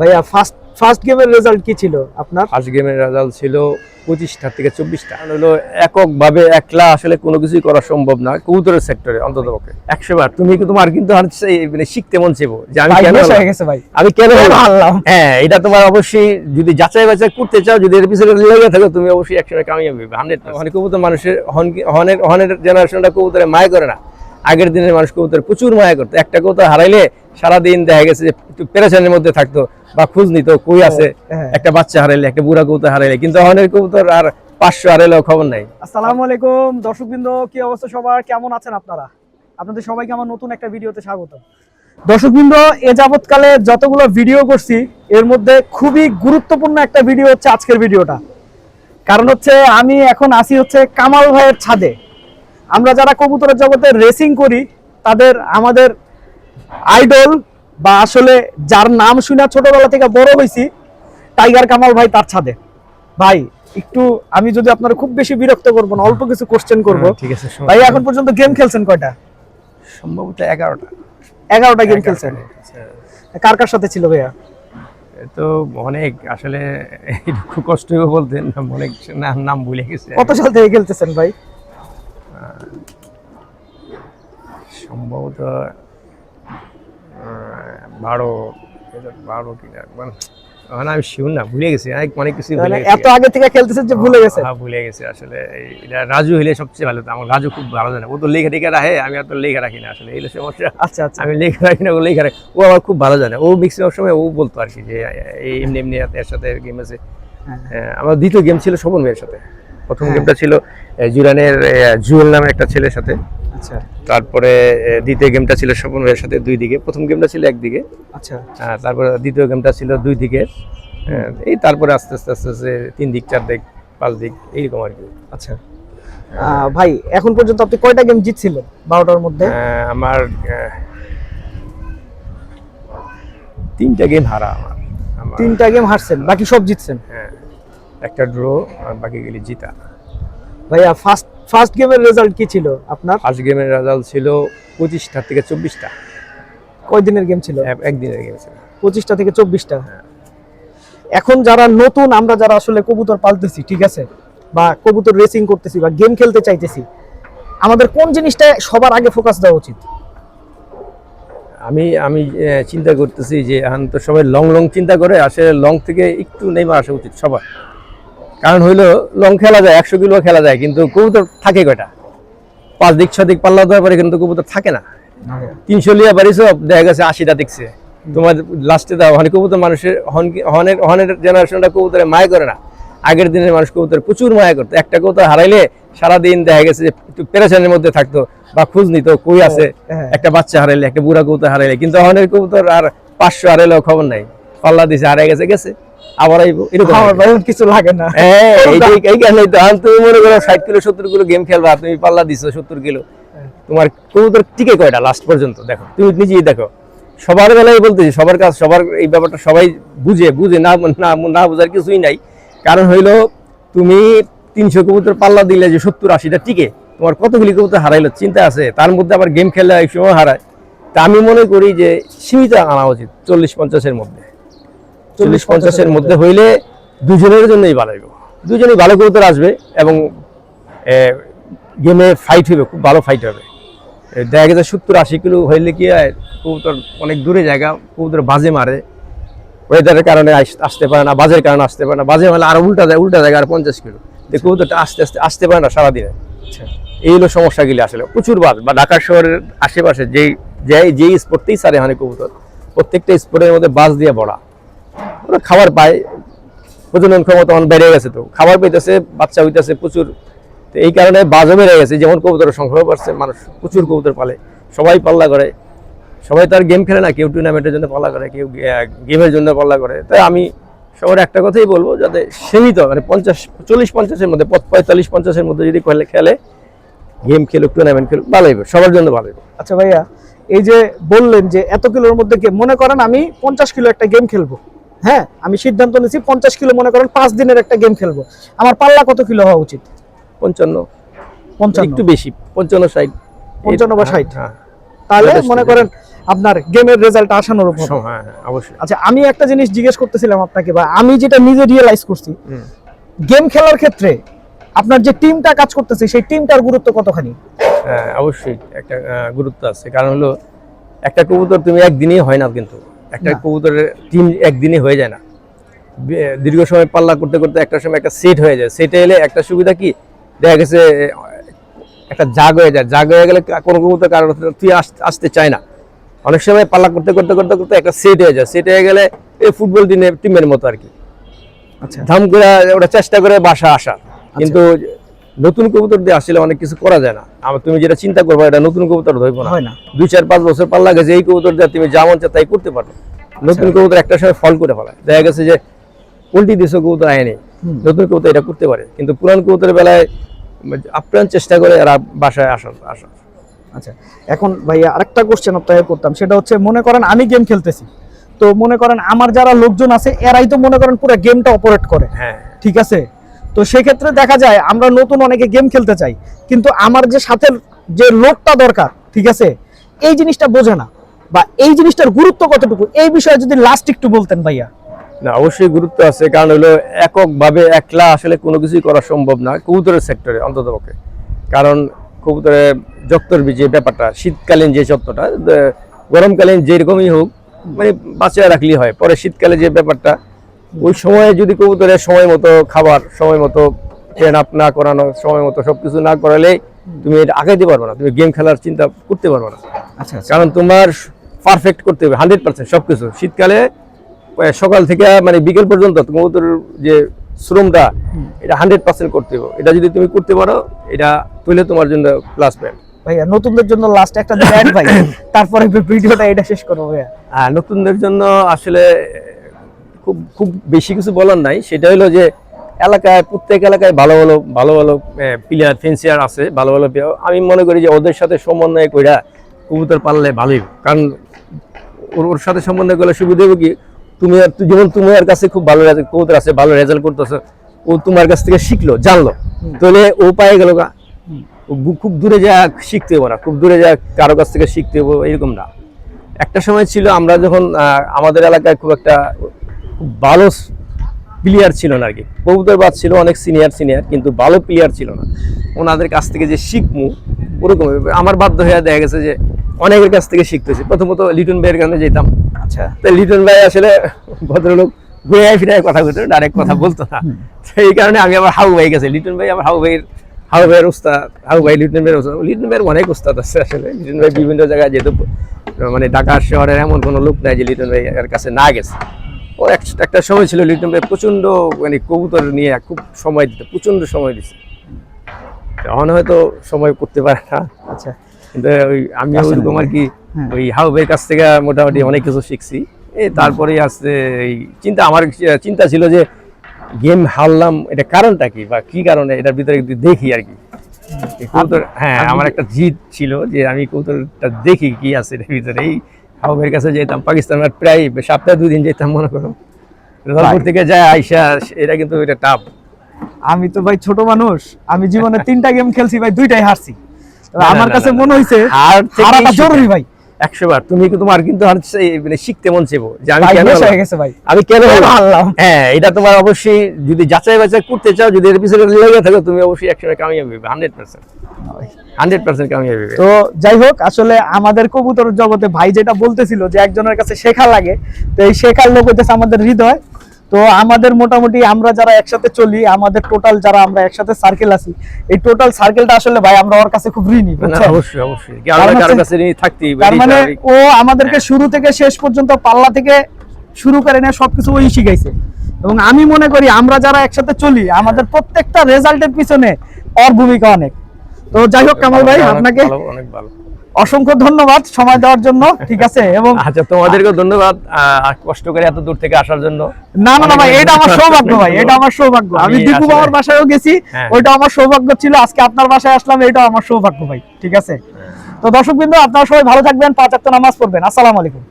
ভাইয়া ফার্স্ট গেমের রেজাল্ট কি ছিল আপনার? ফার্স্ট গেমের রেজাল্ট ছিল 25টা থেকে 24টা। হলো এককভাবে একলা আসলে কোনো কিছুই করা সম্ভব না কবুতরের সেক্টরে, অন্ততপক্ষে 100 বার। তুমি তোমার কিন্তু মানে শিখতে মন চাইবো যে আমি কেন হয়ে গেছে ভাই, আমি কেন হারলাম। হ্যাঁ, এটা তোমার অবশ্যই যদি যাচাই বাছাই করতে চাও, যদি এর পিছনে লেগে থাকো, তুমি অবশ্যই একসময় কামিয়াব হবে 100%। মানে কবুতর মানুষের হনের জেনারেশনটা কবুতরে মায়া করে না। আগের দিনের মানুষ কবুতর প্রচুর মায়া করতো। একটা কবুতর হারাইলে সারাদিন দেখা গেছে যে একটু পেরেশানির মধ্যে থাকতো বা খোঁজ নিত কই আছে। একটা বাচ্চা হারাইলে, একটা বুড়া কবুতর হারাইলে, কিন্তু হনের কবুতর আর 500 হারাইলেও খবর নাই। আসসালামু আলাইকুম দর্শকবৃন্দ, কি অবস্থা সবার, কেমন আছেন আপনারা? আপনাদের সবাইকে আমার নতুন একটা ভিডিওতে স্বাগত। দর্শকবৃন্দ, এ যাবৎকালে যতগুলো ভিডিও করছি এর মধ্যে খুবই গুরুত্বপূর্ণ একটা ভিডিও হচ্ছে আজকের ভিডিওটা। কারণ হচ্ছে আমি এখন আসি হচ্ছে কামাল ভাইয়ের ছাদে। আমরা যারা কবুতরের জগতে রেসিং করি তাদের আমাদের আইডল বা আসলে যার নাম শুনে ছোটবেলা থেকে বড় হয়েছি, টাইগার কামাল ভাই, তার ছাদে। ভাই একটু আমি যদি আপনারা খুব বেশি বিরক্ত করবো না, অল্প কিছু কোশ্চেন করবো। ঠিক আছে ভাই এখন পর্যন্ত গেম খেলছেন কয়টা? সম্ভবত 11টা। 11টা গেম খেলছেন। কার কার সাথে ছিল ভাইয়া? তো অনেক, আসলে খুব কষ্ট বলতে অনেক নাম ভুলে গেছে। কত সাল থেকে খেলতেছেন ভাই? সম্ভবত 12 কিনা, মানে আমি শিওর না, ভুলে গেছি। অনেক কিছু ভুলে গেছি। এত আগে থেকে খেলতেছেন যে ভুলে গেছেন? হ্যাঁ, ভুলে গেছি আসলে। এটা রাজু হলে সবচেয়ে ভালো। আমার রাজু খুব ভালো জানে, ও তো লেখা টেখা রাখে, আমি আর তো লেখা রাখি না। আসলে এই সমস্যা। আচ্ছা আচ্ছা, আমি লেখা রাখি না, ও লেখা রাখে। ও আমার খুব ভালো জানে। ও ম্যাক্সিমাম সময় ও বলতো আর কি যে এমনি এমনি এর সাথে গেম আছে। আমার দ্বিতীয় গেম ছিল স্বপন ভাইয়ের সাথে। প্রথম গেমটা ছিল জুরানের জুয়েল নামে একটা ছেলের সাথে। আচ্ছা, তারপরে দ্বিতীয় গেমটা ছিল স্বপন ভাইয়ের সাথে, দুই দিকে। প্রথম গেমটা ছিল একদিকে। আচ্ছা, তারপরে দ্বিতীয় গেমটা ছিল দুই দিকে। এই তারপরে আস্তে আস্তে আস্তে আস্তে 3 দিক, 4 দিক, 5 দিক, এইরকম আর কি। আচ্ছা ভাই এখন পর্যন্ত আপনি কয়টা গেম জিতছিলেন 12টার মধ্যে? আমার 3টা গেম হারা। আমার 3টা গেম হারছেন, বাকি সব জিতছেন? হ্যাঁ, একটা ড্র আর বাকি গেলি জিতা। ভাইয়া ফার্স্ট গেমের রেজাল্ট কি ছিল আপনার? ফার্স্ট গেমের রেজাল্ট ছিল 25টা থেকে 24টা। কয় দিনের গেম ছিল? একদিনের গেম ছিল। 25টা থেকে 24টা। এখন যারা নতুন, আমরা যারা আসলে কবুতর পালতেছি, ঠিক আছে, বা কবুতর রেসিং করতেছি বা গেম খেলতে চাইতেছি, আমাদের কোন জিনিসটা সবার আগে ফোকাস দেওয়া উচিত? আমি চিন্তা করতেছি যে এখন তো সবাই লং চিন্তা করে, আসলে লং থেকে একটু নেমে আসা উচিত সবার। কারণ হইলো লং খেলা যায়, 100 কিলো খেলা যায়, কিন্তু কবুতর থাকে কয়টা? 5 দিক 6 দিক পাল্লা দেওয়ার পরে কিন্তু কবুতর থাকে না। 300 লিয়া বাড়িছ, দেখা গেছে 80টা দেখছে তোমার লাস্টে দাও। মানে কবুতর মানুষের হনের জেনারেশনটা কবুতরে মায়া করে না। আগের দিনের মানুষ কবুতর প্রচুর মায়া করতো। একটা কবুতর হারাইলে সারাদিন দেখা গেছে যে একটু পেরেশানির মধ্যে থাকতো বা খোঁজ নিত কই আছে। একটা বাচ্চা হারাইলে, একটা বুড়া কবুতর হারাইলে, কিন্তু হনের কবুতর আর 500 হারাইলেও খবর নাই। পাল্লা দিছে, হারাই গেছে, গেছে আবার এরকম কিছু লাগে না। হ্যাঁ, এই কারণেই তো তুমি মনে করো 60 কিলো 70 কিলো গেম খেলবা, তুমি পাল্লা দিছো 70 কিলো, তোমার কবুতর টিকে কয়টা লাস্ট পর্যন্ত? দেখো, তুমি নিজেই দেখো। সবার বেলায় বলতেছি, সবার কাজ, সবার এই ব্যাপারটা সবাই বুঝে না বোঝার কিছুই নাই। কারণ হইলো তুমি 300 কবুতর পাল্লা দিলে যে 70-80টা টিকে, তোমার কতগুলি কবুতর হারাইলো চিন্তা আছে? তার মধ্যে আবার গেম খেললে এক সময় হারায়। তা আমি মনে করি যে সীমিত আনা উচিত, 40-50-এর মধ্যে। 40-50-এর মধ্যে হইলে দুজনের জন্যই ভালো হইব। দুজনেই ভালো কবুতর আসবে এবং গেমে ফাইট হবে, খুব ভালো ফাইট হবে। দেখা গেছে 70-80 কিলো হইলে কি হয়, কবুতর অনেক দূরে জায়গা, কবুতর বাজে মারে, ওয়েদারের কারণে আসতে পারে না, বাজের কারণে আসতে পারে না। বাজে মারলে আর উল্টা জায়গা আর 50 কিলো, কবুতরটা আস্তে আস্তে আসতে পারে না সারাদিনে। এই হলো সমস্যাগুলি আসলে প্রচুর বাজ। বা ঢাকা শহরের আশেপাশে যেই স্পোর্টতেই সারে মানে কবুতর, প্রত্যেকটা স্পোর্টের মধ্যে বাজ দিয়ে ভরা। ওরা খাবার পায়, প্রজনন ক্ষমতা বেড়ে গেছে, তো খাবার পেতেছে, বাচ্চা হইতেছে প্রচুর। তো এই কারণে বাজও বেড়ে গেছে। যেমন কবুতরের সংখ্যা বাড়ছে, মানুষ প্রচুর কবুতর পালে, সবাই পাল্লা করে। সবাই তার গেম খেলে না, কেউ টুর্নামেন্টের জন্য পাল্লা করে, কেউ গেমের জন্য পাল্লা করে। তাই আমি সবার একটা কথাই বলবো, যাতে সীমিত, মানে 40-50-এর মধ্যে, 45-50-এর মধ্যে যদি খেলে, গেম খেলুক, টুর্নামেন্ট খেলুক, ভালো হবে, সবার জন্য ভালো হবে। আচ্ছা ভাইয়া, এই যে বললেন যে এত কিলোর মধ্যে গেম, মনে করেন আমি 50 কিলো একটা গেম খেলবো, হ্যাঁ, আমি সিদ্ধান্ত নিয়েছি 50 কিলো, মনে করেন 5 দিনের একটা গেম খেলবো, আমার পাল্লা কত কিলো হওয়া উচিত? 55, একটু বেশি, 55-60। 55 বা 60। তাহলে মনে করেন আপনার গেমের রেজাল্ট আসানোর উপর। হ্যাঁ অবশ্যই। আচ্ছা, আমি একটা জিনিস জিজ্ঞেস করতেছিলাম আপনাকে, বা আমি যেটা নিজে রিয়েলাইজ করছি, গেম খেলার ক্ষেত্রে আপনার যে টিমটা কাজ করতেছে সেই টিমটার গুরুত্ব কতখানি? হ্যাঁ অবশ্যই একটা গুরুত্ব আছে, কারণ হলো একটা কবুতর তুমি একদিনই হয় না, কিন্তু একটা কবুতরের টিম একদিনই হয়ে যায় না, দীর্ঘ সময় পাল্লা করতে করতে একটা সময় একটা সেট হয়ে যায়। সেটে এলে একটা সুবিধা কি, দেখা গেছে একটা জাগ হয়ে যায়, জাগ হয়ে গেলে কোনো কবুতর কারণ তুই আসতে চায় না, অনেক সময় পাল্লা করতে করতে করতে করতে একটা সেট হয়ে যায়, সেট হয়ে গেলে এই ফুটবল টিমের মতো আর কি, আচ্ছা, ধাম করে ওটা চেষ্টা করে বাসা আসা। কিন্তু নতুন কবুতর দিয়ে আসলে অনেক কিছু করা যায় না, তুমি যেটা চিন্তা করবো এটা নতুন কবুতর ধরবো না, 2-4-5 বছর পাল্লা গেছে, এই কবুতর দিয়ে তুমি যা মন চায় তাই করতে পারো। নতুন কবুতর একটা সময় ফল করে ফেলায়, দেখা গেছে যে উল্টি দিছো কবুতর আয়নি, নতুন কবুতর এটা করতে পারে, কিন্তু পুরান কবুতরের বেলায় আপ্রাণ চেষ্টা করে এরা বাসায় আসা। আচ্ছা, এখন ভাইয়া আরেকটা কোশ্চেন আপনাকে করতাম, সেটা হচ্ছে মনে করেন আমি গেম খেলতেছি, তো মনে করেন আমার যারা লোকজন আছে এরাই তো মনে করেন পুরো গেমটা অপারেট করে, হ্যাঁ ঠিক আছে, তো সেক্ষেত্রে দেখা যায় আমরা নতুন অনেকে গেম খেলতে চাই, কিন্তু আমার যে সাথে যে লোকটা দরকার, ঠিক আছে, এই জিনিসটা বোঝে না, বা এই জিনিসটার গুরুত্ব কতটুকু, এই বিষয়ে যদি লাস্ট একটু বলতেন ভাইয়া। না অবশ্যই গুরুত্ব আছে, কারণ হলো এককভাবে একলা আসলে কোনো কিছুই করা সম্ভব না কবুতরের সেক্টরে অন্ততপক্ষে, কারণ কবুতরের যত্নর যে ব্যাপারটা, শীতকালীন যে যত্নটা, গরমকালীন যেরকমই হোক মানে বাঁচিয়ে রাখলেই হয়, পরে শীতকালে যে ব্যাপারটা, ওই সময়ে যদি কবুতরের সময় মতো খাবার, সময় মতো ট্রেন আপ না করানো, সময় মতো সবকিছু না করালে তুমি এটা আগাইতে পারবে না, তুমি গেম খেলার চিন্তা করতে পারবে না। আচ্ছা, কারণ তোমার পারফেক্ট করতে হবে 100% সবকিছু। শীতকালে সকাল থেকে মানে বিকেল পর্যন্ত কবুতরের যে শ্রমটা এটা 100% করতে হবে, এটা যদি তুমি করতে পারো এটা তুলে তোমার জন্য প্লাস পয়েন্ট। ভাইয়া নতুনদের জন্য লাস্ট একটা অ্যাড ভাই, তারপরে ভিডিওটা এটা শেষ করবো ভাইয়া। নতুনদের জন্য আসলে খুব খুব বেশি কিছু বলার নাই, সেটা হলো যে এলাকায় প্রত্যেক এলাকায় ভালো ভালো ভালো ভালো প্লেয়ার ফেন্সিয়ার আছে, ভালো ভালো আমি মনে করি যে ওদের সাথে সমন্বয় কইরা কবুতর পাললে ভালোই, কারণ ওর সাথে সমন্বয় করলে সুবিধা হবে কি, তুমি যেমন তোমার কাছে খুব ভালো কবুতর আছে, ভালো রেজাল্ট করতেছো, ও তোমার কাছ থেকে শিখলো জানলো, তাহলে ও পায়ে গেল খুব দূরে যা শিখতে হবো না, খুব দূরে যা কারো কাছ থেকে শিখতে হবো এরকম না। একটা সময় ছিল আমরা যখন আমাদের এলাকায় খুব একটা খুব ভালো প্লেয়ার ছিল না আর কি, কবুতর বাদ ছিল অনেক সিনিয়র, কিন্তু ভালো প্লেয়ার ছিল না, ওনাদের কাছ থেকে যে শিখবো ওরকম আমার বাধ্য হয়ে দেখা গেছে যে অনেকের কাছ থেকে শিখতেছি। প্রথমত লিটন ভাইয়ের কাছে যেতাম, আচ্ছা, তো লিটন ভাই আসলে ভদ্রলোক ঘুরে ফিরে কথা বলতো, ডাইরেক্ট কথা বলতো না, সেই কারণে আমি আবার হাউ ভাই গেছি। লিটন ভাই আমার হাউ ভাইয়ের উস্তাদ, হাউ ভাই লিটন ভাইয়ের অনেক উস্তাদ আছে আসলে। লিটন ভাই বিভিন্ন জায়গায় যেহেতু মানে ঢাকা শহরের এমন কোনো লোক নাই যে লিটন ভাই এর কাছে না গেছে। ও একটা সময় ছিল লিটন ভাই প্রচন্ড মানে কবুতর নিয়ে খুব সময় দিত, প্রচন্ড সময় দিচ্ছে, এখন হয়তো সময় করতে পারে না। আচ্ছা, কিন্তু ওই আমি ওইরকম আর কি ওই হাউ ভাইয়ের কাছ থেকে মোটামুটি অনেক কিছু শিখছি। তারপরে আসছে এই আমার চিন্তা ছিল যে গেম হারলাম এটা কারণটা কি, বা কি কারণে, এটার ভিতরে একটু দেখি আর কি কবুতর। হ্যাঁ, আমার একটা জিদ ছিল যে আমি কবুতরটা দেখি কি আছে এটার ভিতরে। এই হাউ ভাইয়ের কাছে যেতাম, পাকিস্তানের প্রায় সপ্তাহে 2 দিন যেতাম মনে করো, রংপুর থেকে যায় আইসা, এটা কিন্তু এটা টাফ। আমি তো ভাই ছোট মানুষ, আমি জীবনে 3টা গেম খেলছি ভাই, 2টাই হারছি। আমার কাছে মনে হইছে হারাটা জরুরি ভাই, 100 বার। তুমি তোমার কিন্তু মানে শিখতে মন চেবো যে আমি কেন হারলাম। হ্যাঁ, এটা তোমার অবশ্যই যদি যাচাই বাছাই করতে চাও, যদি এর পিছনে লেগে থাকো, তুমি অবশ্যই একসময় কামিয়াবি হবে, 100% কামিয়াবি হবে। তো যাই হোক, আসলে আমাদের কবুতর জগতে ভাই যেটা বলতেছিল যে একজনের কাছে শেখা লাগে, তো এই শেখার লোক হইতেছে আমাদের হৃদয়। তো আমাদের মোটামুটি আমরা যারা একসাথে চলি, আমাদের টোটাল যারা আমরা একসাথে সার্কেল আছি, এই টোটাল সার্কেলটা আসলে ভাই আমরা ওর কাছে খুব ঋণী। অবশ্যই কারো কাছে ঋণী থাকতেই হবে। তার মানে ও আমাদেরকে শুরু থেকে শেষ পর্যন্ত পাল্লা থেকে শুরু করে নিয়ে সবকিছু ওই শিখাইছে, এবং আমি মনে করি আমরা যারা একসাথে চলি আমাদের প্রত্যেকটা রেজাল্টের পিছনে ওর ভূমিকা অনেক। তো যাই হোক কামাল ভাই, আপনাকে অনেক ভালো অসংখ্য ধন্যবাদ সময় দেওয়ার জন্য, ঠিক আছে, এবং আচ্ছা তোমাদেরকেও ধন্যবাদ কষ্ট করে এত দূর থেকে আসার জন্য। না ভাই, এটা আমার সৌভাগ্য ভাই, এটা আমার সৌভাগ্য। আমি দীপু বাবার বাসায়ও গেছি, ওইটা আমার সৌভাগ্য ছিল, আজকে আপনার বাসায় আসলাম, এটাও আমার সৌভাগ্য ভাই, ঠিক আছে। তো দর্শকবৃন্দ, আপনারা সবাই ভালো থাকবেন, 5 ওয়াক্ত নামাজ পড়বেন। আসসালামু আলাইকুম।